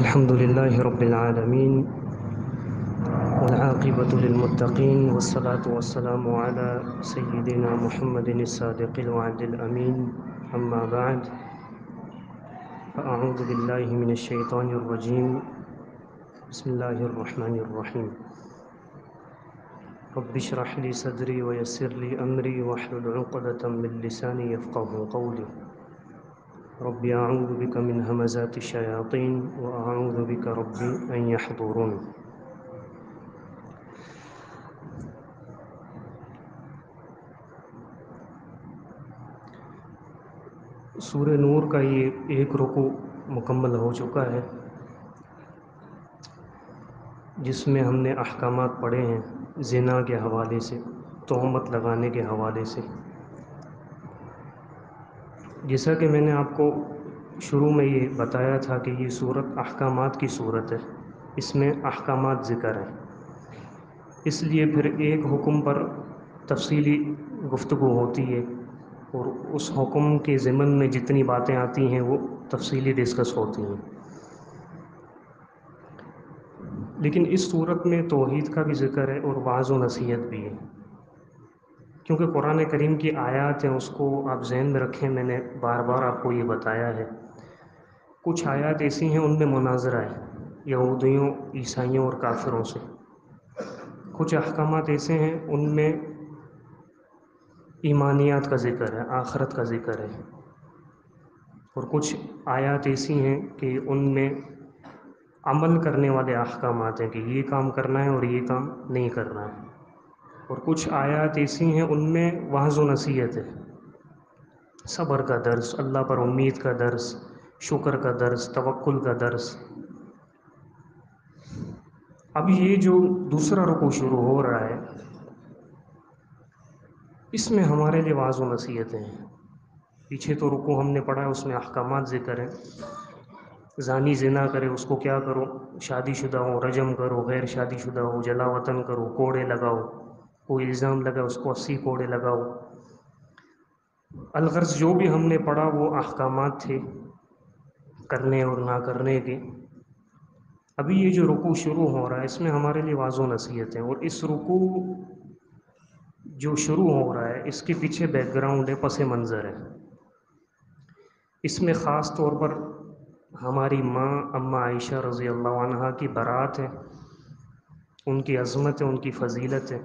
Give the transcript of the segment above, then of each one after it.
الحمد لله رب العالمين والعاقبة للمتقين والصلاة والسلام على سيدنا محمد الصادق الوعد الأمين أما بعد فأعوذ بالله من الشيطان الرجيم بسم الله الرحمن الرحيم رب اشرح لي صدري ويسر لي أمري واحلل عقدة من لساني يفقهوا قولي رب أعوذ بك من همزات الشياطين وأعوذ بك رب أن يحضرون۔ سورہ نور کا یہ ایک رکوع مکمل ہو چکا ہے، جس میں ہم نے احکامات پڑھے ہیں زنا کے حوالے سے، تہمت لگانے کے حوالے سے۔ جیسا کہ میں نے آپ کو شروع میں یہ بتایا تھا کہ یہ صورت احکامات کی صورت ہے، اس میں احکامات ذکر ہیں، اس لیے پھر ایک حکم پر تفصیلی گفتگو ہوتی ہے اور اس حکم کے ضمن میں جتنی باتیں آتی ہیں وہ تفصیلی ڈسکس ہوتی ہیں۔ لیکن اس صورت میں توحید کا بھی ذکر ہے اور وعظ و نصیحت بھی ہے، کیونکہ قرآن کریم کی آیات ہیں، اس کو آپ ذہن میں رکھیں، میں نے بار بار آپ کو یہ بتایا ہے۔ کچھ آیات ایسی ہیں ان میں مناظرہ ہے یہودیوں، عیسائیوں اور کافروں سے، کچھ احکامات ایسے ہیں ان میں ایمانیات کا ذکر ہے، آخرت کا ذکر ہے، اور کچھ آیات ایسی ہیں کہ ان میں عمل کرنے والے احکامات ہیں کہ یہ کام کرنا ہے اور یہ کام نہیں کرنا ہے، اور کچھ آیات ایسی ہیں ان میں وعظ و نصیحت ہے، صبر کا درس، اللہ پر امید کا درس، شکر کا درس، توکل کا درس۔ اب یہ جو دوسرا رکوع شروع ہو رہا ہے، اس میں ہمارے لیے وعظ و نصیحتیں ہیں۔ پیچھے تو رکوع ہم نے پڑھا ہے، اس میں احکامات ذکر ہیں، زانی زنا کرے اس کو کیا کرو، شادی شدہ ہو رجم کرو، غیر شادی شدہ ہو جلا وطن کرو، کوڑے لگاؤ، کوئی الزام لگا اس کو 80 کوڑے لگاؤ۔ الغرض جو بھی ہم نے پڑھا وہ احکامات تھے کرنے اور نہ کرنے کے۔ ابھی یہ جو رکوع شروع ہو رہا ہے اس میں ہمارے لیے وعظ و نصیحت ہے، اور اس رکوع جو شروع ہو رہا ہے اس کے پیچھے بیک گراؤنڈ ہے، پس منظر ہے۔ اس میں خاص طور پر ہماری ماں اماں عائشہ رضی اللہ عنہا کی برات ہے، ان کی عظمت ہے، ان کی فضیلت ہے۔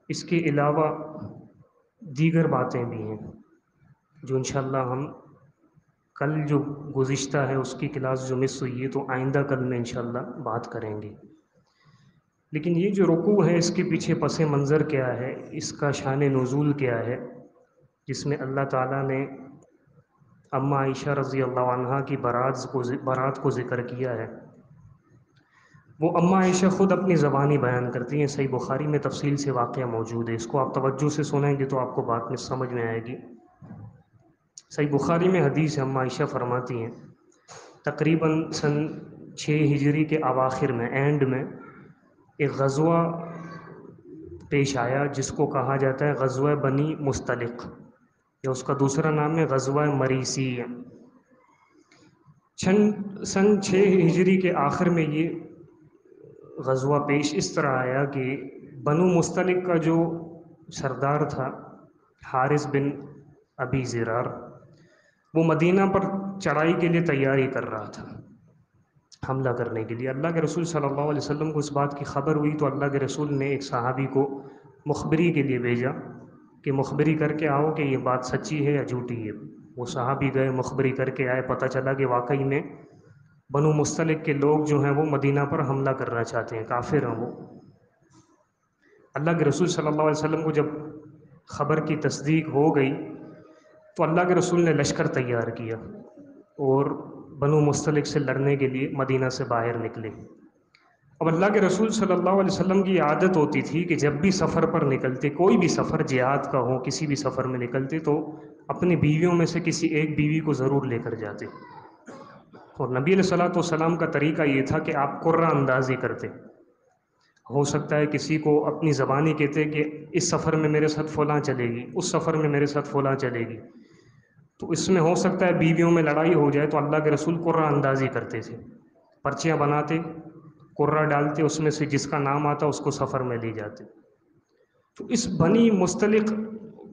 اس کے علاوہ دیگر باتیں بھی ہیں جو انشاءاللہ ہم کل جو گزشتہ ہے اس کی کلاس جو مس ہوئی ہے تو آئندہ کل میں انشاءاللہ بات کریں گے۔ لیکن یہ جو رکوع ہے اس کے پیچھے پس منظر کیا ہے، اس کا شان نزول کیا ہے، جس میں اللہ تعالیٰ نے اماں عائشہ رضی اللہ عنہا کی برات کو ذکر کیا ہے۔ وہ اماں عائشہ خود اپنی زبانی بیان کرتی ہیں، صحیح بخاری میں تفصیل سے واقعہ موجود ہے، اس کو آپ توجہ سے سنیں گے تو آپ کو بات میں سمجھ میں آئے گی۔ صحیح بخاری میں حدیث ہے، اماں عائشہ فرماتی ہیں تقریباً سن 6 ہجری کے اواخر میں، اینڈ میں، ایک غزوہ پیش آیا جس کو کہا جاتا ہے غزوہ بنی مستلق، یا اس کا دوسرا نام ہے غزوہ مریسی۔ سن 6 ہجری کے آخر میں یہ غزوہ پیش اس طرح آیا کہ بنو مستلق کا جو سردار تھا حارث بن ابی زرار، وہ مدینہ پر چڑھائی کے لیے تیاری کر رہا تھا، حملہ کرنے کے لیے۔ اللہ کے رسول صلی اللہ علیہ وسلم کو اس بات کی خبر ہوئی تو اللہ کے رسول نے ایک صحابی کو مخبری کے لیے بھیجا کہ مخبری کر کے آؤ کہ یہ بات سچی ہے یا جھوٹی ہے۔ وہ صحابی گئے، مخبری کر کے آئے، پتہ چلا کہ واقعی میں بنو مستلق کے لوگ جو ہیں وہ مدینہ پر حملہ کرنا چاہتے ہیں، کافر ہیں وہ۔ اللہ کے رسول صلی اللہ علیہ وسلم کو جب خبر کی تصدیق ہو گئی تو اللہ کے رسول نے لشکر تیار کیا اور بنو مستلق سے لڑنے کے لیے مدینہ سے باہر نکلے۔ اب اللہ کے رسول صلی اللہ علیہ وسلم کی عادت ہوتی تھی کہ جب بھی سفر پر نکلتے، کوئی بھی سفر جہاد کا ہو، کسی بھی سفر میں نکلتے تو اپنی بیویوں میں سے کسی ایک بیوی کو ضرور لے کر جاتے، اور نبی علیہ الصلوۃ والسلام کا طریقہ یہ تھا کہ آپ قرہ اندازی کرتے۔ ہو سکتا ہے کسی کو اپنی زبانی کہتے کہ اس سفر میں میرے ساتھ فلاں چلے گی، اس سفر میں میرے ساتھ فلاں چلے گی، تو اس میں ہو سکتا ہے بیویوں میں لڑائی ہو جائے، تو اللہ کے رسول قرہ اندازی کرتے تھے، پرچیاں بناتے، قرہ ڈالتے، اس میں سے جس کا نام آتا اس کو سفر میں لے جاتے۔ تو اس بنی مستلق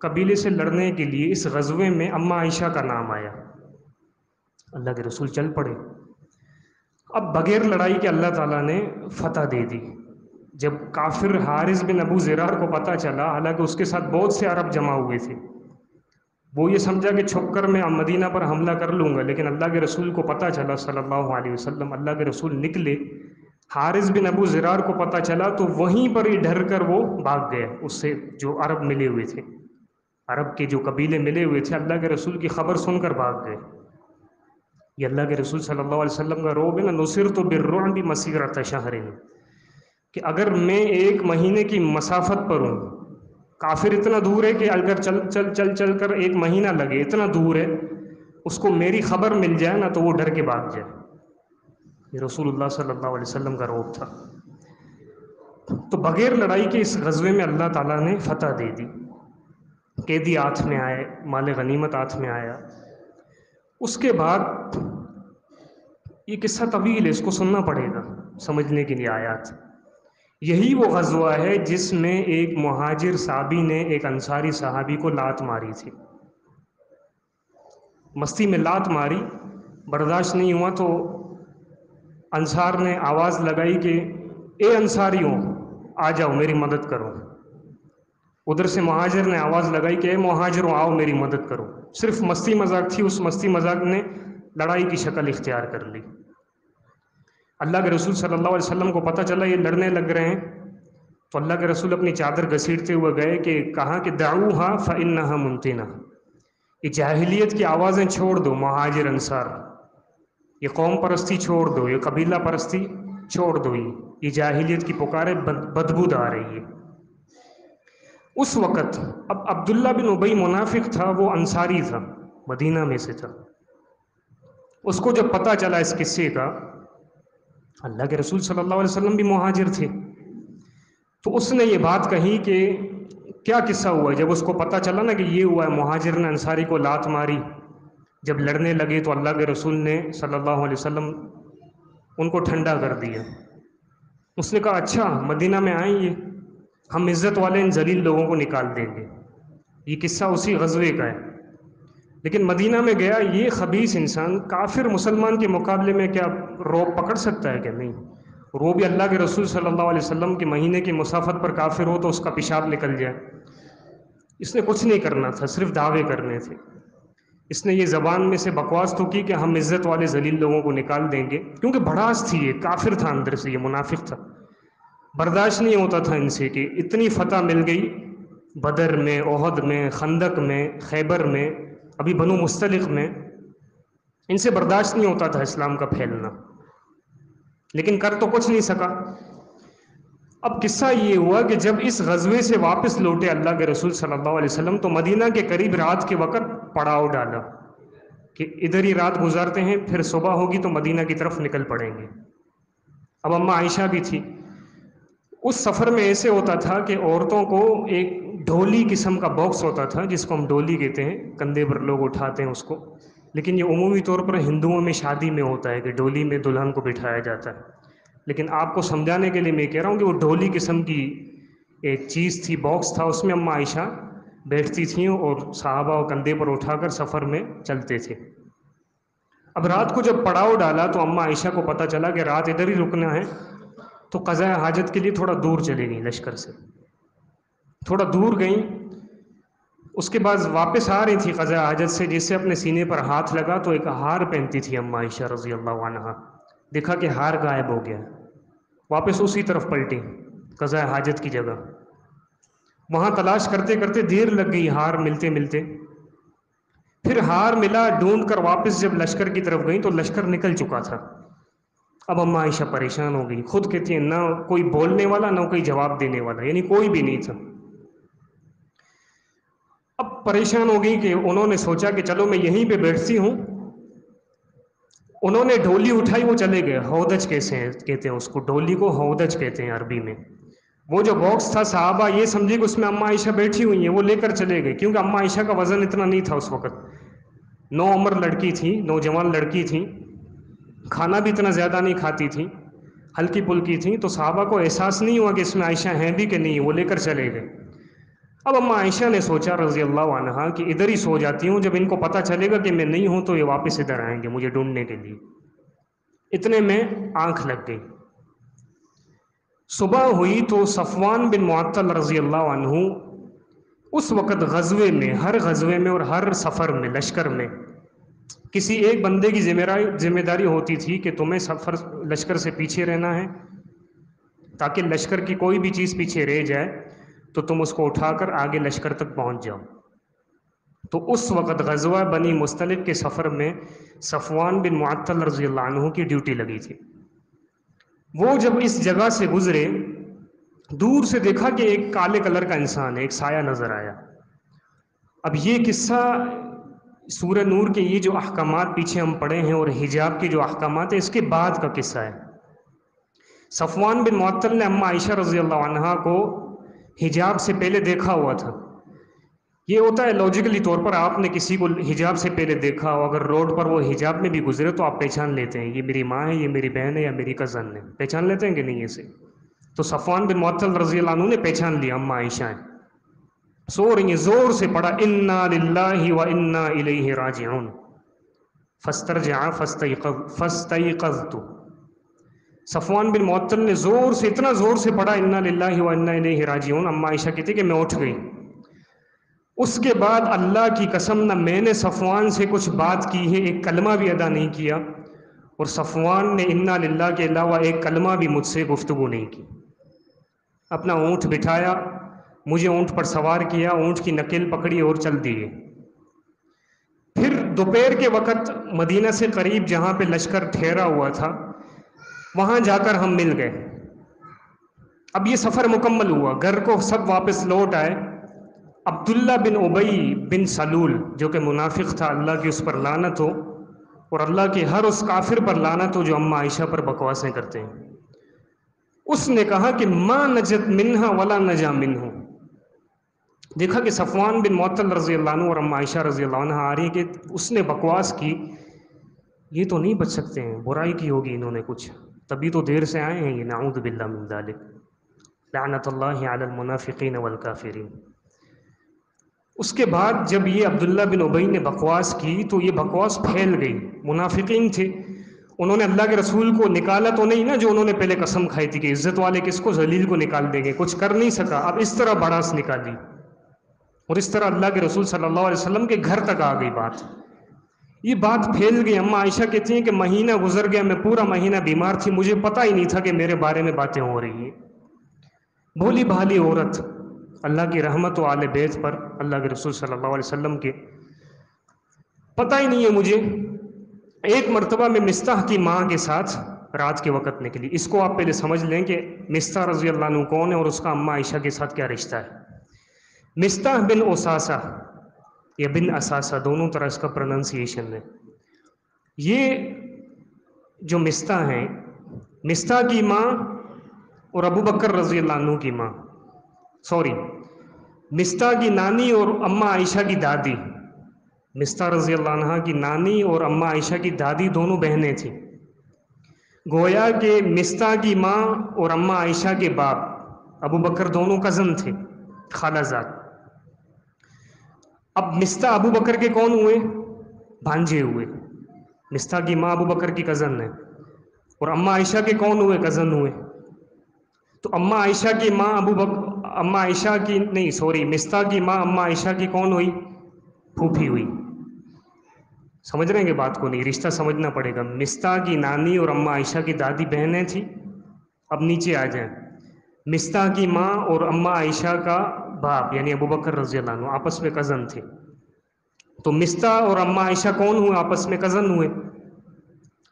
قبیلے سے لڑنے کے لیے اس غزوے میں اماں عائشہ کا نام آیا، اللہ کے رسول چل پڑے۔ اب بغیر لڑائی کے اللہ تعالیٰ نے فتح دے دی۔ جب کافر حارث بن ابو زرار کو پتہ چلا، حالانکہ اس کے ساتھ بہت سے عرب جمع ہوئے تھے، وہ یہ سمجھا کہ چھپ کر میں مدینہ پر حملہ کر لوں گا، لیکن اللہ کے رسول کو پتہ چلا صلی اللہ علیہ وسلم، اللہ کے رسول نکلے، حارث بن ابو زرار کو پتہ چلا تو وہیں پر ہی ڈر کر وہ بھاگ گئے، اس سے جو عرب ملے ہوئے تھے، عرب کے جو قبیلے ملے ہوئے تھے، اللہ کے رسول کی خبر سن کر بھاگ گئے۔ یہ اللہ کے رسول صلی اللہ علیہ وسلم کا روب ہے نا، نصرت بالرعب مسیرۃ شہر، کہ اگر میں ایک مہینے کی مسافت پر ہوں، کافر اتنا دور ہے کہ اگر چل کر ایک مہینہ لگے، اتنا دور ہے، اس کو میری خبر مل جائے نا تو وہ ڈر کے بھاگ جائے۔ یہ رسول اللہ صلی اللہ علیہ وسلم کا روب تھا۔ تو بغیر لڑائی کے اس غزوے میں اللہ تعالیٰ نے فتح دے دی، قیدی ہاتھ میں آئے، مال غنیمت ہاتھ میں آیا۔ اس کے بعد یہ قصہ طویل ہے، اس کو سننا پڑے گا سمجھنے کے لیے آیات۔ یہی وہ غزوہ ہے جس میں ایک مہاجر صحابی نے ایک انصاری صحابی کو لات ماری تھی، مستی میں لات ماری، برداشت نہیں ہوا تو انصار نے آواز لگائی کہ اے انصاریوں آ جاؤ میری مدد کرو۔ ادھر سے مہاجر نے آواز لگائی کہ اے مہاجروں آؤ میری مدد کرو۔ صرف مستی مذاق تھی، اس مستی مذاق نے لڑائی کی شکل اختیار کر لی۔ اللہ کے رسول صلی اللہ علیہ وسلم کو پتہ چلا یہ لڑنے لگ رہے ہیں، تو اللہ کے رسول اپنی چادر گھسیٹتے ہوئے گئے کہ کہا کہ دعوہا فإنہا منتنہ، یہ جاہلیت کی آوازیں چھوڑ دو مہاجر انصار، یہ قوم پرستی چھوڑ دو، یہ قبیلہ پرستی چھوڑ دو، یہ جاہلیت کی پکارے بدبو دار ہے یہ۔ اس وقت اب عبداللہ بن ابی منافق تھا، وہ انصاری تھا، مدینہ میں سے تھا۔ اس کو جب پتہ چلا اس قصے کا، اللہ کے رسول صلی اللہ علیہ وسلم بھی مہاجر تھے، تو اس نے یہ بات کہی کہ کیا قصہ ہوا ہے؟ جب اس کو پتہ چلا نا کہ یہ ہوا ہے، مہاجر نے انصاری کو لات ماری، جب لڑنے لگے تو اللہ کے رسول نے صلی اللہ علیہ وسلم ان کو ٹھنڈا کر دیا۔ اس نے کہا اچھا مدینہ میں آئیں گے، ہم عزت والے ان ذلیل لوگوں کو نکال دیں گے۔ یہ قصہ اسی غزوے کا ہے۔ لیکن مدینہ میں گیا یہ خبیث انسان، کافر مسلمان کے مقابلے میں کیا روب پکڑ سکتا ہے؟ کہ نہیں، وہ بھی اللہ کے رسول صلی اللہ علیہ وسلم کے مہینے کی مسافت پر کافر ہو تو اس کا پیشاب نکل جائے۔ اس نے کچھ نہیں کرنا تھا، صرف دعوے کرنے تھے۔ اس نے یہ زبان میں سے بکواس تو کی کہ ہم عزت والے ذلیل لوگوں کو نکال دیں گے، کیونکہ بھڑاس تھی، یہ کافر تھا اندر سے، یہ منافق تھا، برداشت نہیں ہوتا تھا ان سے کہ اتنی فتح مل گئی بدر میں، احد میں، خندق میں، خیبر میں، ابھی بنو مستلق میں، ان سے برداشت نہیں ہوتا تھا اسلام کا پھیلنا، لیکن کر تو کچھ نہیں سکا۔ اب قصہ یہ ہوا کہ جب اس غزوے سے واپس لوٹے اللہ کے رسول صلی اللہ علیہ وسلم تو مدینہ کے قریب رات کے وقت پڑاؤ ڈالا کہ ادھر ہی رات گزارتے ہیں، پھر صبح ہوگی تو مدینہ کی طرف نکل پڑیں گے۔ اب اماں عائشہ بھی تھی۔ اس سفر میں ایسے ہوتا تھا کہ عورتوں کو ایک ڈھولی قسم کا باکس ہوتا تھا، جس کو ہم ڈولی کہتے ہیں، کندھے پر لوگ اٹھاتے ہیں اس کو، لیکن یہ عمومی طور پر ہندوؤں میں شادی میں ہوتا ہے کہ ڈولی میں دلہن کو بٹھایا جاتا ہے۔ لیکن آپ کو سمجھانے کے لیے میں کہہ رہا ہوں کہ وہ ڈھولی قسم کی ایک چیز تھی، باکس تھا، اس میں اماں عائشہ بیٹھتی تھیں اور صحابہ کو کندھے پر اٹھا کر سفر میں چلتے تھے۔ اب رات کو جب پڑاؤ ڈالا تو اماں عائشہ کو پتہ چلا کہ رات ادھر ہی رکنا ہے، تو قضاء حاجت کے لیے تھوڑا دور چلے گئیں، لشکر سے تھوڑا دور گئیں۔ اس کے بعد واپس آ رہی تھی قضاء حاجت سے، جس سے اپنے سینے پر ہاتھ لگا تو ایک ہار پہنتی تھی اماں عائشہ رضی اللہ عنہا، دیکھا کہ ہار غائب ہو گیا، واپس اسی طرف پلٹی قضاء حاجت کی جگہ۔ وہاں تلاش کرتے کرتے دیر لگ گئی ہار ملتے ملتے، پھر ہار ملا، ڈھونڈ کر واپس جب لشکر کی طرف گئیں تو لشکر نکل چکا تھا۔ اب اماں عائشہ پریشان ہو گئی، خود کہتی ہیں نہ کوئی بولنے والا نہ کوئی جواب دینے والا، یعنی کوئی بھی نہیں تھا۔ اب پریشان ہو گئی کہ انہوں نے سوچا کہ چلو میں یہیں پہ بیٹھتی ہوں۔ انہوں نے ڈولی اٹھائی، وہ چلے گئے، ہودج کہتے ہیں اس کو، ڈولی کو ہودج کہتے ہیں عربی میں۔ وہ جو باکس تھا صحابہ یہ سمجھے کہ اس میں اماں عائشہ بیٹھی ہوئی ہیں، وہ لے کر چلے گئے، کیونکہ اماں عائشہ کا وزن اتنا نہیں تھا اس وقت۔ نوعمر لڑکی تھی، نوجوان لڑکی تھی، کھانا بھی اتنا زیادہ نہیں کھاتی تھی، ہلکی پھلکی تھی، تو صحابہ کو احساس نہیں ہوا کہ اس میں عائشہ ہیں بھی کہ نہیں، وہ لے کر چلے گئے۔ اب اماں عائشہ نے سوچا رضی اللہ عنہا کہ ادھر ہی سو جاتی ہوں، جب ان کو پتہ چلے گا کہ میں نہیں ہوں تو یہ واپس ادھر آئیں گے مجھے ڈھونڈنے کے لیے۔ اتنے میں آنکھ لگ گئی۔ صبح ہوئی تو صفوان بن معطل رضی اللہ عنہ اس وقت غزوے میں، ہر غزوے میں اور ہر سفر میں، لشکر میں کسی ایک بندے کی ذمہ داری ہوتی تھی کہ تمہیں سفر لشکر سے پیچھے رہنا ہے، تاکہ لشکر کی کوئی بھی چیز پیچھے رہ جائے تو تم اس کو اٹھا کر آگے لشکر تک پہنچ جاؤ۔ تو اس وقت غزوہ بنی مستلق کے سفر میں صفوان بن معطل رضی اللہ عنہ کی ڈیوٹی لگی تھی۔ وہ جب اس جگہ سے گزرے، دور سے دیکھا کہ ایک کالے کلر کا انسان ہے، ایک سایہ نظر آیا۔ اب یہ قصہ سورہ نور کے یہ جو احکامات پیچھے ہم پڑھے ہیں اور حجاب کے جو احکامات ہیں، اس کے بعد کا قصہ ہے۔ صفوان بن معطل نے اماں عائشہ رضی اللہ عنہا کو حجاب سے پہلے دیکھا ہوا تھا۔ یہ ہوتا ہے لاجیکلی طور پر، آپ نے کسی کو حجاب سے پہلے دیکھا ہو، اگر روڈ پر وہ حجاب میں بھی گزرے تو آپ پہچان لیتے ہیں یہ میری ماں ہے، یہ میری بہن ہے، یا میری کزن ہے، پہچان لیتے ہیں کہ نہیں ایسے؟ تو صفوان بن معطل رضی اللہ عنہ نے پہچان لیا اماں عائشہ ہیں، سو رہی ہیں، زور سے پڑھا انا للہ و انا الیہ راجعون فاسترجع فاستيقظت۔ صفوان بن معطل نے زور سے، اتنا زور سے پڑھا انا للہ و انا الیہ راجعون، اماں عائشہ کہتی کہ میں اٹھ گئی۔ اس کے بعد اللہ کی قسم نہ میں نے صفوان سے کچھ بات کی ہے، ایک کلمہ بھی ادا نہیں کیا، اور صفوان نے انا للہ کے علاوہ ایک کلمہ بھی مجھ سے گفتگو نہیں کی۔ اپنا اونٹ بٹھایا، مجھے اونٹ پر سوار کیا، اونٹ کی نکیل پکڑی اور چل دیے۔ پھر دوپہر کے وقت مدینہ سے قریب جہاں پہ لشکر ٹھہرا ہوا تھا، وہاں جا کر ہم مل گئے۔ اب یہ سفر مکمل ہوا، گھر کو سب واپس لوٹ آئے۔ عبداللہ بن ابی بن سلول جو کہ منافق تھا، اللہ کی اس پر لعنت ہو، اور اللہ کے ہر اس کافر پر لعنت ہو جو اماں عائشہ پر بکواسیں کرتے ہیں، اس نے کہا کہ ما نجت منہا ولا نجا منہ۔ دیکھا کہ صفوان بن معطل رضی اللہ عنہ اور اماں عائشہ رضی اللہ عنہ آ رہی کہ اس نے بکواس کی، یہ تو نہیں بچ سکتے ہیں، برائی کی ہوگی انہوں نے کچھ، تبھی تو دیر سے آئے ہیں یہ، نعوذ باللہ من ذالک، لعنت اللہ علی المنافقین والکافرین۔ اس کے بعد جب یہ عبداللہ بن ابی نے بکواس کی تو یہ بکواس پھیل گئی، منافقین تھے، انہوں نے اللہ کے رسول کو نکالا تو نہیں نا، جو انہوں نے پہلے قسم کھائی تھی کہ عزت والے کس کو، ذلیل کو نکال دیں گے، کچھ کر نہیں سکا، اب اس طرح بڑاس نکالی، اور اس طرح اللہ کے رسول صلی اللہ علیہ وسلم کے گھر تک آ گئی بات، یہ بات پھیل گئی۔ اماں عائشہ کہتی ہیں کہ مہینہ گزر گیا، میں پورا مہینہ بیمار تھی، مجھے پتہ ہی نہیں تھا کہ میرے بارے میں باتیں ہو رہی ہیں۔ بھولی بھالی عورت، اللہ کی رحمت و آل بیت پر، اللہ کے رسول صلی اللہ علیہ وسلم کے، پتہ ہی نہیں ہے مجھے۔ ایک مرتبہ میں مستح کی ماں کے ساتھ رات کے وقت نکلی۔ اس کو آپ پہلے سمجھ لیں کہ مستح رضی اللہ عنہ کون ہے اور اس کا اماں عائشہ کے ساتھ کیا رشتہ ہے۔ مستح بن اساسہ یا بن اساسہ، دونوں طرح اس کا پروننسیشن ہے۔ یہ جو مستح ہیں، مستح کی ماں اور ابو بکر رضی اللہ عنہ کی ماں، سوری، مستح کی نانی اور اماں عائشہ کی دادی، مستح رضی اللہ عنہ کی نانی اور اماں عائشہ کی دادی دونوں بہنیں تھیں۔ گویا کہ مستح کی ماں اور اماں عائشہ کے باپ ابو بکر دونوں کزن تھے، خالہ زاد۔ اب مستح ابو بکر کے کون ہوئے؟ بھانجے ہوئے۔ مستح کی ماں ابو بکر کی کزن ہے، اور اماں عائشہ کے کون ہوئے؟ کزن ہوئے۔ تو اماں عائشہ کی ماں اماں عائشہ کی نہیں، سوری، مستح کی ماں اماں عائشہ کی کون ہوئی؟ پھوپھی ہوئی۔ سمجھ رہے ہیں کہ بات کو نہیں، رشتہ سمجھنا پڑے گا۔ مستح کی نانی اور اماں عائشہ کی دادی بہنیں تھیں۔ اب نیچے آ جائیں، مستح کی ماں اور اماں عائشہ کا باپ یعنی ابو بکر رضی اللہ عنہ آپس میں کزن تھے۔ تو مستح اور اماں عائشہ کون ہوئے؟ آپس میں کزن ہوئے،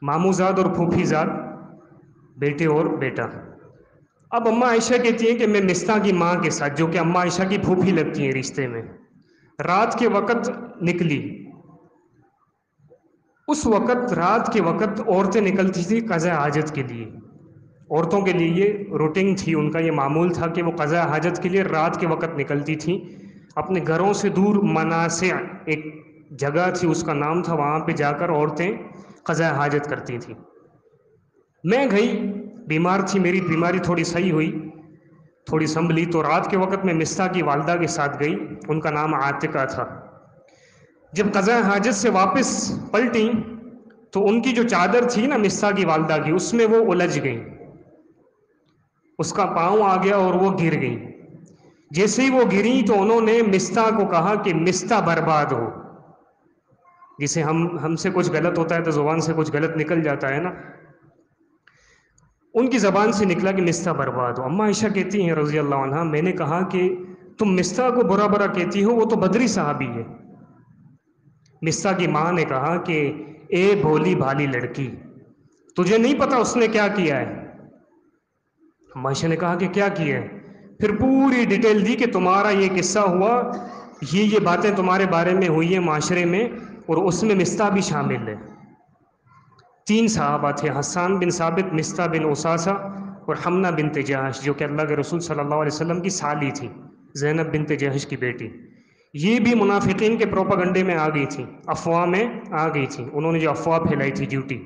ماموں زاد اور پھوپھی زاد، بیٹے اور بیٹا۔ اب اماں عائشہ کہتی ہیں کہ میں مستح کی ماں کے ساتھ، جو کہ اماں عائشہ کی پھوپھی لگتی ہیں رشتے میں، رات کے وقت نکلی۔ اس وقت رات کے وقت عورتیں نکلتی تھی قضاء حاجت کے لیے، عورتوں کے لیے یہ روٹین تھی، ان کا یہ معمول تھا کہ وہ قضاء حاجت کے لیے رات کے وقت نکلتی تھیں، اپنے گھروں سے دور، مناسع ایک جگہ تھی، اس کا نام تھا، وہاں پہ جا کر عورتیں قضاء حاجت کرتی تھیں. میں گئی، بیمار تھی، میری بیماری تھوڑی صحیح ہوئی، تھوڑی سنبھلی، تو رات کے وقت میں مستہ کی والدہ کے ساتھ گئی. ان کا نام عاتقہ تھا. جب قضاء حاجت سے واپس پلٹیں تو ان کی جو چادر تھی نا مستہ کی والدہ کی، اس میں وہ الجھ گئیں، اس کا پاؤں آ گیا اور وہ گر گئیں. جیسے ہی وہ گریں تو انہوں نے مستہ کو کہا کہ مستہ برباد ہو. جسے ہم سے کچھ غلط ہوتا ہے تو زبان سے کچھ غلط نکل جاتا ہے نا، ان کی زبان سے نکلا کہ مستہ برباد ہو. اماں عائشہ کہتی ہیں رضی اللہ عنہا، میں نے کہا کہ تم مستہ کو برا برا کہتی ہو، وہ تو بدری صحابی ہے. مستہ کی ماں نے کہا کہ اے بھولی بھالی لڑکی، تجھے نہیں پتا اس نے کیا کیا ہے؟ اماں عائشہ نے کہا کہ کیا کیا ہے؟ پھر پوری ڈیٹیل دی کہ تمہارا یہ قصہ ہوا، یہ باتیں تمہارے بارے میں ہوئی ہیں معاشرے میں، اور اس میں مستہ بھی شامل ہے. 3 صحابہ تھے، حسان بن ثابت، مستہ بن اساسہ اور حمنہ بنت جہش، جو کہ اللہ کے رسول صلی اللہ علیہ وسلم کی سالی تھی، زینب بنت جہش کی بیٹی. یہ بھی منافقین کے پروپیگنڈے میں آ گئی تھی، افواہ میں آ گئی تھی. انہوں نے جو افواہ پھیلائی تھی جھوٹی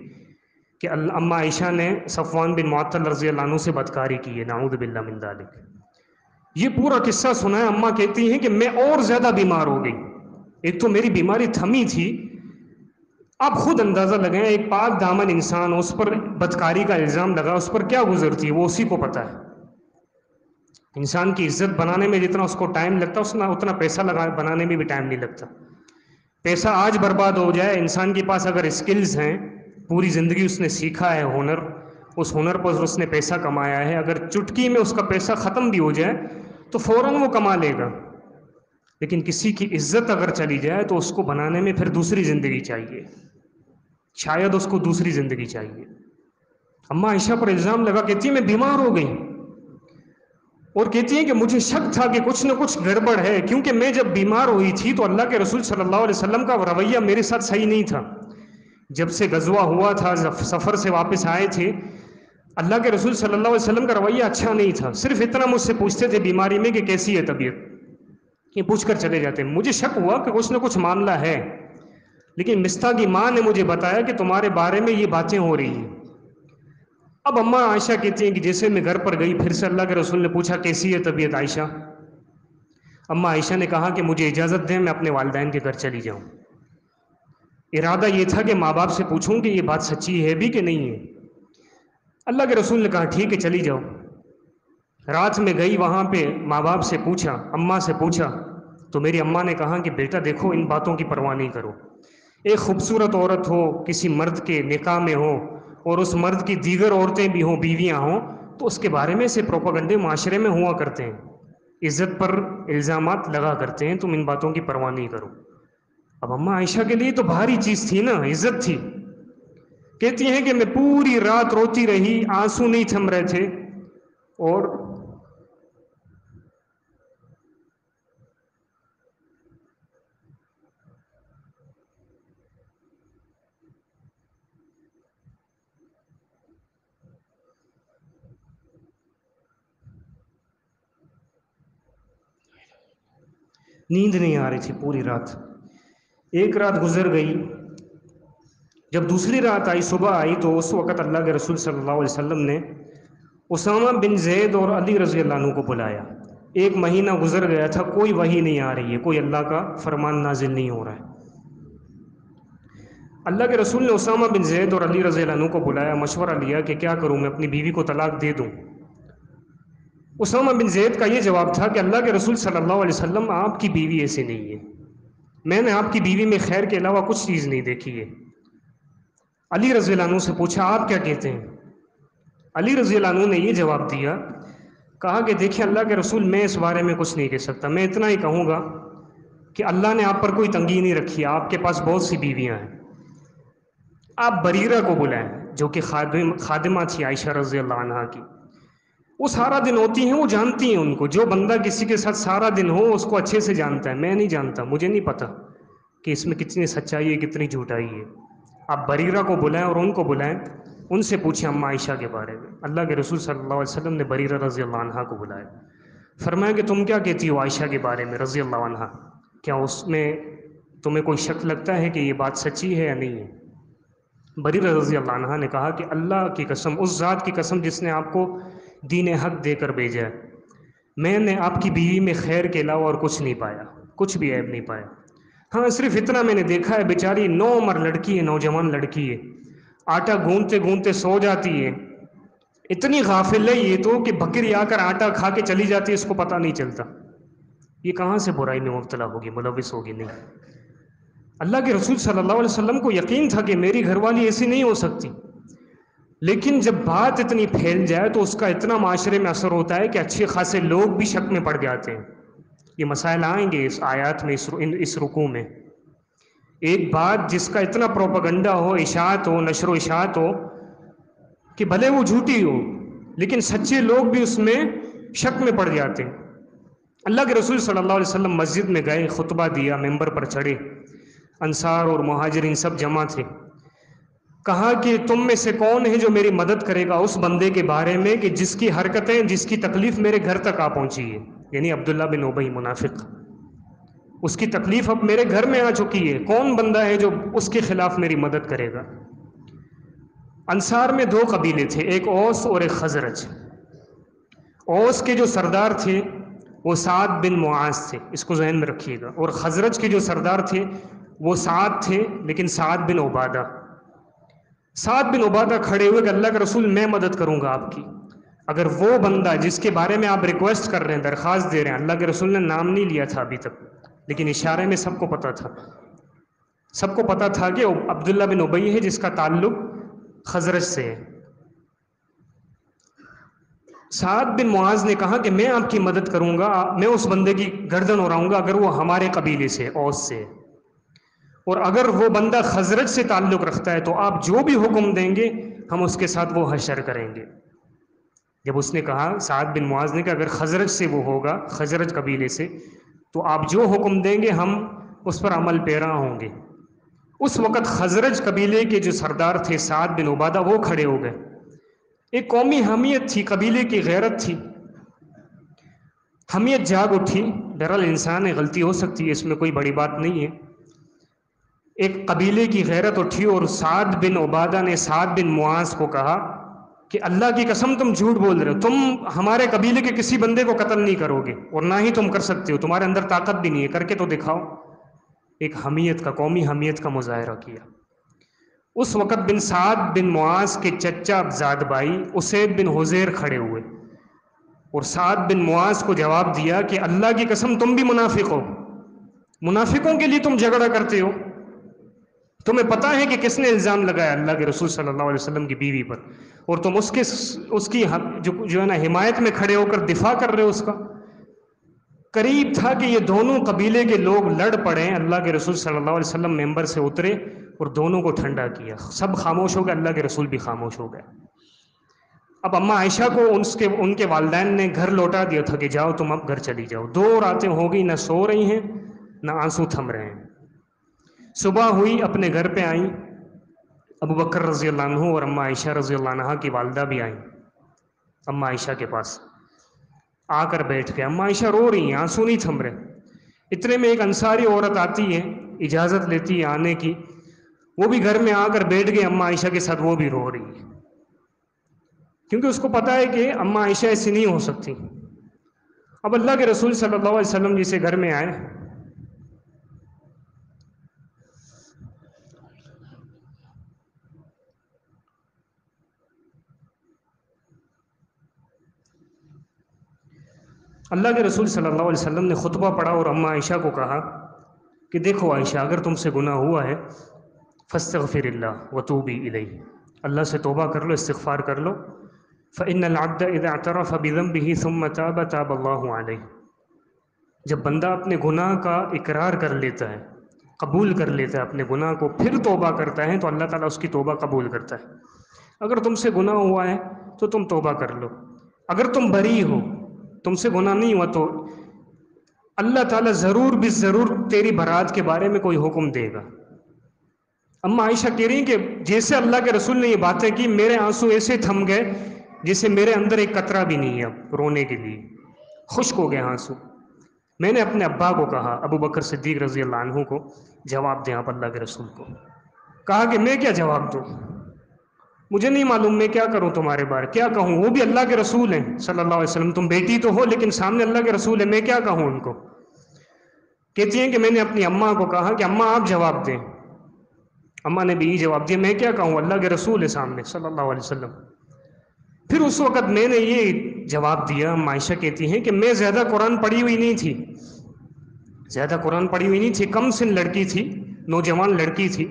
کہ اماں عائشہ نے صفوان بن معطل رضی اللہ عنہ سے بدکاری کی ہے، نعوذ باللہ من ذالک. یہ پورا قصہ سنا ہے. اماں کہتی ہیں کہ میں اور زیادہ بیمار ہو گئی. ایک تو میری بیماری تھمی تھی، آپ خود اندازہ لگائیں، ایک پاک دامن انسان، اس پر بدکاری کا الزام لگا، اس پر کیا گزرتی ہے وہ اسی کو پتہ ہے. انسان کی عزت بنانے میں جتنا اس کو ٹائم لگتا ہے اتنا پیسہ بنانے میں بھی ٹائم نہیں لگتا. پیسہ آج برباد ہو جائے، انسان کے پاس اگر اسکلز ہیں، پوری زندگی اس نے سیکھا ہے ہنر، اس ہنر پر اس نے پیسہ کمایا ہے، اگر چٹکی میں اس کا پیسہ ختم بھی ہو جائے تو فوراً وہ کما لے گا. لیکن کسی کی عزت اگر چلی جائے تو اس کو بنانے میں پھر دوسری زندگی چاہیے، شاید اس کو دوسری زندگی چاہیے. اماں عائشہ پر الزام لگا، کہتی ہے میں بیمار ہو گئی، اور کہتی ہیں کہ مجھے شک تھا کہ کچھ نہ کچھ گڑبڑ ہے، کیونکہ میں جب بیمار ہوئی تھی تو اللہ کے رسول صلی اللہ علیہ وسلم کا رویہ میرے ساتھ صحیح نہیں تھا. جب سے غزوہ ہوا تھا، سفر سے واپس آئے تھے، اللہ کے رسول صلی اللہ علیہ وسلم کا رویہ اچھا نہیں تھا. صرف اتنا مجھ سے پوچھتے تھے بیماری میں کہ کیسی ہے طبیعت، یہ پوچھ کر چلے جاتے. مجھے شک ہوا کہ کچھ نہ کچھ معاملہ ہے، لیکن مستہ کی ماں نے مجھے بتایا کہ تمہارے بارے میں یہ باتیں ہو رہی ہیں. اب اماں عائشہ کہتی ہیں کہ جیسے میں گھر پر گئی، پھر سے اللہ کے رسول نے پوچھا کیسی ہے طبیعت عائشہ؟ اماں عائشہ نے کہا کہ مجھے اجازت دیں میں اپنے والدین کے گھر چلی جاؤں. ارادہ یہ تھا کہ ماں باپ سے پوچھوں کہ یہ بات سچی ہے بھی کہ نہیں ہے. اللہ کے رسول نے کہا ٹھیک ہے چلی جاؤ. رات میں گئی، وہاں پہ ماں باپ سے پوچھا، اماں سے پوچھا، تو میری اماں نے کہا کہ بیٹا دیکھو ان باتوں کی پرواہ نہیں کرو. ایک خوبصورت عورت ہو، کسی مرد کے نکاح میں ہو، اور اس مرد کی دیگر عورتیں بھی ہوں، بیویاں ہوں، تو اس کے بارے میں سے پروپیگنڈے معاشرے میں ہوا کرتے ہیں، عزت پر الزامات لگا کرتے ہیں. تم ان باتوں کی پرواہ نہیں کرو. اب اماں عائشہ کے لیے تو بھاری چیز تھی نا، عزت تھی. کہتی ہیں کہ میں پوری رات روتی رہی، آنسو نہیں تھم رہے تھے، اور نیند نہیں آ رہی تھی پوری رات. ایک رات گزر گئی. جب دوسری رات آئی، صبح آئی، تو اس وقت اللہ کے رسول صلی اللہ علیہ وسلم نے اسامہ بن زید اور علی رضی اللہ عنہ کو بلایا. 1 مہینہ گزر گیا تھا، کوئی وحی نہیں آ رہی ہے، کوئی اللہ کا فرمان نازل نہیں ہو رہا ہے. اللہ کے رسول نے اسامہ بن زید اور علی رضی اللہ عنہ کو بلایا، مشورہ لیا کہ کیا کروں، میں اپنی بیوی کو طلاق دے دوں. اسامہ بن زید کا یہ جواب تھا کہ اللہ کے رسول صلی اللہ علیہ وسلم آپ کی بیوی ایسی نہیں ہے، میں نے آپ کی بیوی میں خیر کے علاوہ کچھ چیز نہیں دیکھی ہے. علی رضی اللہ عنہ سے پوچھا آپ کیا کہتے ہیں؟ علی رضی اللہ عنہ نے یہ جواب دیا، کہا کہ دیکھیں اللہ کے رسول، میں اس بارے میں کچھ نہیں کہہ سکتا، میں اتنا ہی کہوں گا کہ اللہ نے آپ پر کوئی تنگی نہیں رکھی ہے، آپ کے پاس بہت سی بیویاں ہیں. آپ بریرہ کو بلائیں، جو کہ خادمہ تھی عائشہ رضی اللہ عنہا کی. وہ سارا دن ہوتی ہیں، وہ جانتی ہیں ان کو. جو بندہ کسی کے ساتھ سارا دن ہو اس کو اچھے سے جانتا ہے. میں نہیں جانتا، مجھے نہیں پتا کہ اس میں کتنی سچائی ہے کتنی جھوٹائی ہے. آپ بریرہ کو بلائیں اور ان کو بلائیں، ان سے پوچھیں اماں عائشہ کے بارے میں. اللہ کے رسول صلی اللہ علیہ وسلم نے بریرہ رضی اللہ عنہا کو بلایا. فرمایا کہ تم کیا کہتی ہو عائشہ کے بارے میں رضی اللہ عنہا؟ کیا اس میں تمہیں کوئی شک لگتا ہے کہ یہ بات سچی ہے یا نہیں ہے؟ بریرہ رضی اللہ عنہ نے کہا کہ اللہ کی قسم، اس ذات کی قسم جس نے آپ کو دین حق دے کر بھیجا ہے، میں نے آپ کی بیوی میں خیر کے علاوہ اور کچھ نہیں پایا، کچھ بھی عیب نہیں پایا۔ ہاں صرف اتنا میں نے دیکھا ہے، بیچاری 9 عمر لڑکی ہے، نوجوان لڑکی ہے، آٹا گوندتے گوندتے سو جاتی ہے، اتنی غافل ہے یہ تو کہ بکری آ کر آٹا کھا کے چلی جاتی ہے، اس کو پتہ نہیں چلتا۔ یہ کہاں سے برائی میں مبتلا ہوگی، ملوث ہوگی؟ نہیں۔ اللہ کے رسول صلی اللہ علیہ وسلم کو یقین تھا کہ میری گھر والی ایسی نہیں ہو سکتی، لیکن جب بات اتنی پھیل جائے تو اس کا اتنا معاشرے میں اثر ہوتا ہے کہ اچھے خاصے لوگ بھی شک میں پڑ جاتے ہیں۔ یہ مسائل آئیں گے اس آیات میں، اس رکوع میں۔ ایک بات جس کا اتنا پروپیگنڈا ہو، اشاعت ہو، نشر و اشاعت ہو کہ بھلے وہ جھوٹی ہو لیکن سچے لوگ بھی اس میں شک میں پڑ جاتے ہیں۔ اللہ کے رسول صلی اللہ علیہ وسلم مسجد میں گئے، خطبہ دیا، ممبر پر چڑھے، انصار اور مہاجرین سب جمع تھے۔ کہا کہ تم میں سے کون ہے جو میری مدد کرے گا اس بندے کے بارے میں کہ جس کی حرکتیں، جس کی تکلیف میرے گھر تک آ پہنچی ہے، یعنی عبداللہ بن ابی منافق، اس کی تکلیف اب میرے گھر میں آ چکی ہے، کون بندہ ہے جو اس کے خلاف میری مدد کرے گا؟ انصار میں 2 قبیلے تھے، ایک اوس اور ایک خزرج۔ اوس کے جو سردار تھے وہ سعد بن معاذ تھے، اس کو ذہن میں رکھیے گا، اور خزرج کے جو سردار تھے وہ سعد تھے، لیکن سعد بن عبادہ۔ سعد بن عبادہ کھڑے ہوئے کہ اللہ کے رسول میں مدد کروں گا آپ کی، اگر وہ بندہ جس کے بارے میں آپ ریکویسٹ کر رہے ہیں، درخواست دے رہے ہیں، اللہ کے رسول نے نام نہیں لیا تھا ابھی تک لیکن اشارے میں سب کو پتہ تھا، سب کو پتہ تھا کہ عبداللہ بن ابی ہے جس کا تعلق خزرج سے ہے۔ سعد بن معاذ نے کہا کہ میں آپ کی مدد کروں گا، میں اس بندے کی گردن اڑاؤں گا اگر وہ ہمارے قبیلے سے، اوس سے، اور اگر وہ بندہ خزرج سے تعلق رکھتا ہے تو آپ جو بھی حکم دیں گے ہم اس کے ساتھ وہ حشر کریں گے۔ جب اس نے کہا، سعد بن معاذ نے کہا اگر خزرج سے وہ ہوگا، خزرج قبیلے سے، تو آپ جو حکم دیں گے ہم اس پر عمل پیرا ہوں گے۔ اس وقت خزرج قبیلے کے جو سردار تھے سعد بن عبادہ، وہ کھڑے ہو گئے۔ ایک قومی حمیت تھی، قبیلے کی غیرت تھی، حمیت جاگ اٹھی۔ بہرحال انسان ہے، غلطی ہو سکتی ہے، اس میں کوئی بڑی بات نہیں ہے۔ ایک قبیلے کی غیرت اٹھی اور سعد بن عبادہ نے سعد بن معاذ کو کہا کہ اللہ کی قسم تم جھوٹ بول رہے ہو، تم ہمارے قبیلے کے کسی بندے کو قتل نہیں کرو گے اور نہ ہی تم کر سکتے ہو، تمہارے اندر طاقت بھی نہیں ہے، کر کے تو دکھاؤ۔ ایک حمیت کا، قومی حمیت کا مظاہرہ کیا۔ اس وقت بن سعد بن معاذ کے چچا زاد بھائی اسید بن حضیر کھڑے ہوئے اور سعد بن معاذ کو جواب دیا کہ اللہ کی قسم تم بھی منافق ہو، منافقوں کے لیے تم جھگڑا کرتے ہو، تمہیں پتہ ہے کہ کس نے الزام لگایا اللہ کے رسول صلی اللہ علیہ وسلم کی بیوی پر، اور تم اس کی جو ہے نا حمایت میں کھڑے ہو کر دفاع کر رہے ہو اس کا۔ قریب تھا کہ یہ دونوں قبیلے کے لوگ لڑ پڑے، اللہ کے رسول صلی اللہ علیہ وسلم ممبر سے اترے اور دونوں کو ٹھنڈا کیا، سب خاموش ہو گئے، اللہ کے رسول بھی خاموش ہو گئے۔ اب اماں عائشہ کو ان کے والدین نے گھر لوٹا دیا تھا کہ جاؤ تم اب گھر چلی جاؤ۔ 2 راتیں ہو گئی، نہ سو رہی ہیں نہ آنسو تھم رہے ہیں۔ صبح ہوئی، اپنے گھر پہ آئیں، ابو بکر رضی اللہ عنہ اور اماں عائشہ رضی اللہ عنہ کی والدہ بھی آئیں اماں عائشہ کے پاس، آ کر بیٹھ گئے۔ اماں عائشہ رو رہی ہیں، آنسو نہیں تھم رہے۔ اتنے میں ایک انصاری عورت آتی ہے، اجازت لیتی ہے آنے کی، وہ بھی گھر میں آ کر بیٹھ گئے اماں عائشہ کے ساتھ، وہ بھی رو رہی ہے کیونکہ اس کو پتہ ہے کہ اماں عائشہ ایسی نہیں ہو سکتی۔ اب اللہ کے رسول صلی اللہ علیہ وسلم جسے گھر میں آئے، اللہ کے رسول صلی اللہ علیہ وسلم نے خطبہ پڑھا اور اماں عائشہ کو کہا کہ دیکھو عائشہ، اگر تم سے گناہ ہوا ہے فاستغفر اللہ وتوبی الیہ، اللہ سے توبہ کر لو، استغفار کر لو۔ فإن العبد اذا اعترف بذنبه ثم تاب تاب اللہ علیہ، جب بندہ اپنے گناہ کا اقرار کر لیتا ہے، قبول کر لیتا ہے اپنے گناہ کو، پھر توبہ کرتا ہے تو اللہ تعالیٰ اس کی توبہ قبول کرتا ہے۔ اگر تم سے گناہ ہوا ہے تو تم توبہ کر لو، اگر تم بری ہو، تم سے گناہ نہیں ہوا، تو اللہ تعالیٰ ضرور بھی ضرور تیری برات کے بارے میں کوئی حکم دے گا۔ اماں عائشہ کہہ رہی ہیں کہ جیسے اللہ کے رسول نے یہ باتیں کی، میرے آنسو ایسے تھم گئے جیسے میرے اندر ایک قطرہ بھی نہیں ہے اب رونے کے لیے، خشک ہو گئے آنسو۔ میں نے اپنے ابا کو کہا، ابو بکر صدیق رضی اللہ عنہ کو، جواب دیں آپ اللہ کے رسول کو۔ کہا کہ میں کیا جواب دوں، مجھے نہیں معلوم میں کیا کروں تمہارے بارے، کیا کہوں، وہ بھی اللہ کے رسول ہیں صلی اللہ علیہ وسلم، تم بیٹی تو ہو لیکن سامنے اللہ کے رسول ہیں، میں کیا کہوں ان کو۔ کہتی ہیں کہ میں نے اپنی اماں کو کہا کہ اماں آپ جواب دیں، اماں نے بھی یہی جواب دیا، میں کیا کہوں، اللہ کے رسول ہے سامنے صلی اللہ علیہ وسلم۔ پھر اس وقت میں نے یہ جواب دیا، عائشہ کہتی ہیں کہ میں زیادہ قرآن پڑھی ہوئی نہیں تھی، زیادہ قرآن پڑھی ہوئی نہیں تھی، کم سن لڑکی تھی، نوجوان لڑکی تھی۔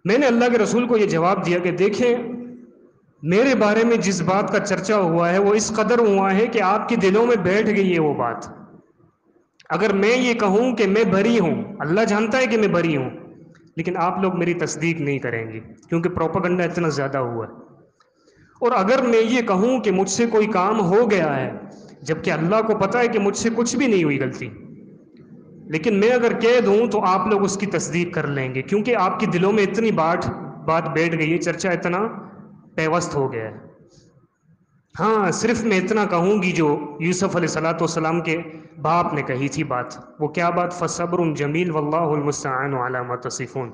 میں نے اللہ کے رسول کو یہ جواب دیا کہ دیکھیں، میرے بارے میں جس بات کا چرچا ہوا ہے وہ اس قدر ہوا ہے کہ آپ کے دلوں میں بیٹھ گئی ہے وہ بات۔ اگر میں یہ کہوں کہ میں بری ہوں، اللہ جانتا ہے کہ میں بری ہوں، لیکن آپ لوگ میری تصدیق نہیں کریں گے کیونکہ پروپیگنڈا اتنا زیادہ ہوا ہے۔ اور اگر میں یہ کہوں کہ مجھ سے کوئی کام ہو گیا ہے، جبکہ اللہ کو پتہ ہے کہ مجھ سے کچھ بھی نہیں ہوئی غلطی، لیکن میں اگر کہہ دوں تو آپ لوگ اس کی تصدیق کر لیں گے کیونکہ آپ کے دلوں میں اتنی بات بیٹھ گئی ہے، چرچا اتنا پیوست ہو گیا ہے۔ ہاں صرف میں اتنا کہوں گی جو یوسف علیہ السلام کے باپ نے کہی تھی بات، وہ کیا بات، فصبر جمیل واللہ المستعان علی ما تصفون۔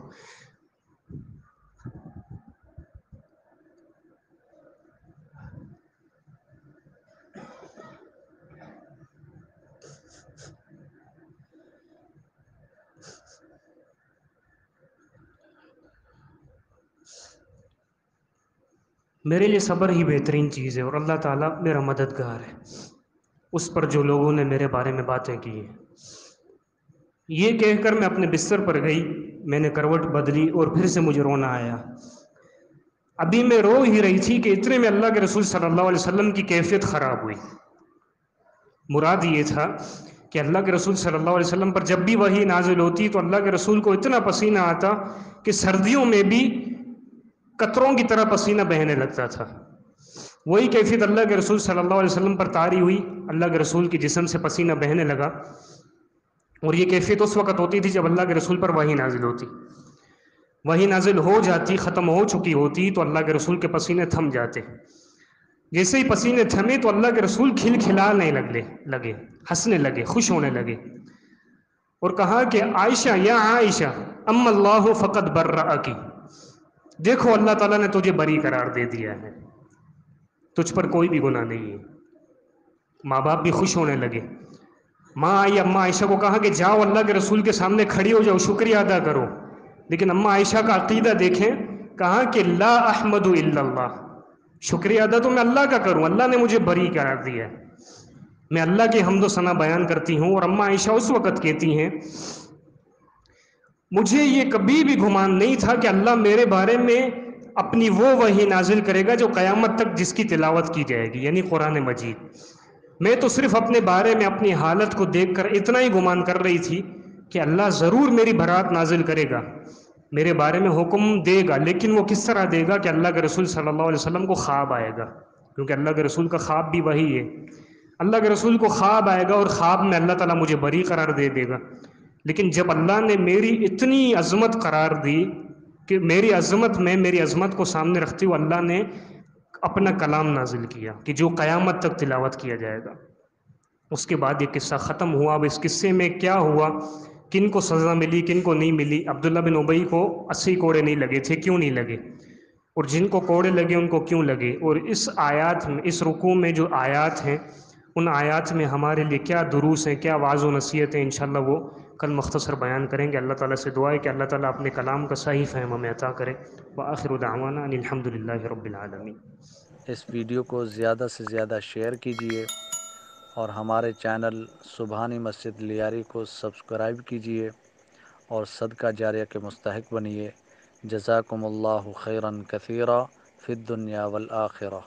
میرے لیے صبر ہی بہترین چیز ہے اور اللہ تعالیٰ میرا مددگار ہے اس پر جو لوگوں نے میرے بارے میں باتیں کی ہیں۔ یہ کہہ کر میں اپنے بستر پر گئی، میں نے کروٹ بدلی اور پھر سے مجھے رونا آیا۔ ابھی میں رو ہی رہی تھی کہ اتنے میں اللہ کے رسول صلی اللہ علیہ وسلم کی کیفیت خراب ہوئی۔ مراد یہ تھا کہ اللہ کے رسول صلی اللہ علیہ وسلم پر جب بھی وحی نازل ہوتی تو اللہ کے رسول کو اتنا پسینہ آتا کہ سردیوں میں بھی قطروں کی طرح پسینہ بہنے لگتا تھا۔ وہی کیفیت اللہ کے رسول صلی اللہ علیہ وسلم پر طاری ہوئی، اللہ کے رسول کے جسم سے پسینہ بہنے لگا، اور یہ کیفیت اس وقت ہوتی تھی جب اللہ کے رسول پر وحی نازل ہوتی۔ وحی نازل ہو جاتی، ختم ہو چکی ہوتی تو اللہ کے رسول کے پسینے تھم جاتے۔ جیسے ہی پسینے تھمے تو اللہ کے رسول کھلکھلانے لگے، ہنسنے لگے، خوش ہونے لگے، اور کہا کہ عائشہ یا عائشہ ام اللہ فقط برأکی، دیکھو اللہ تعالیٰ نے تجھے بری قرار دے دیا ہے، تجھ پر کوئی بھی گناہ نہیں ہے۔ ماں باپ بھی خوش ہونے لگے۔ ماں آئی، اماں عائشہ کو کہا کہ جاؤ اللہ کے رسول کے سامنے کھڑی ہو جاؤ، شکریہ ادا کرو۔ لیکن اماں عائشہ کا عقیدہ دیکھیں، کہا کہ لا احمد الا اللہ، شکریہ ادا تو میں اللہ کا کروں، اللہ نے مجھے بری قرار دیا ہے، میں اللہ کی حمد و ثنا بیان کرتی ہوں۔ اور اماں عائشہ اس وقت کہتی ہیں مجھے یہ کبھی بھی گمان نہیں تھا کہ اللہ میرے بارے میں اپنی وہ وحی نازل کرے گا جو قیامت تک جس کی تلاوت کی جائے گی، یعنی قرآن مجید۔ میں تو صرف اپنے بارے میں اپنی حالت کو دیکھ کر اتنا ہی گمان کر رہی تھی کہ اللہ ضرور میری برات نازل کرے گا، میرے بارے میں حکم دے گا، لیکن وہ کس طرح دے گا کہ اللہ کے رسول صلی اللہ علیہ وسلم کو خواب آئے گا، کیونکہ اللہ کے رسول کا خواب بھی وہی ہے۔ اللہ کے رسول کو خواب آئے گا اور خواب میں اللہ تعالیٰ مجھے بری قرار دے گا۔ لیکن جب اللہ نے میری اتنی عظمت قرار دی کہ میری عظمت کو سامنے رکھتے ہوئے اللہ نے اپنا کلام نازل کیا کہ جو قیامت تک تلاوت کیا جائے گا۔ اس کے بعد یہ قصہ ختم ہوا۔ اب اس قصے میں کیا ہوا، کن کو سزا ملی کن کو نہیں ملی، عبداللہ بن ابی کو 80 کوڑے نہیں لگے تھے، کیوں نہیں لگے، اور جن کو کوڑے لگے ان کو کیوں لگے، اور اس آیات میں، اس رکوع میں جو آیات ہیں ان آیات میں ہمارے لیے کیا دروس ہیں، کیا واعظ و نصیحت ہیں، انشاءاللہ وہ کل مختصر بیان کریں گے۔ اللہ تعالیٰ سے دعا ہے کہ اللہ تعالیٰ اپنے کلام کا صحیح فہم ہمیں عطا کرے۔ وآخر دعوانا ان الحمد للہ رب العالمین۔ اس ویڈیو کو زیادہ سے زیادہ شیئر کیجیے اور ہمارے چینل سبحانی مسجد لیاری کو سبسکرائب کیجیے اور صدقہ جاریہ کے مستحق بنیے۔ جزاکم اللہ خیرا کثیرا فی الدنیا والآخرہ۔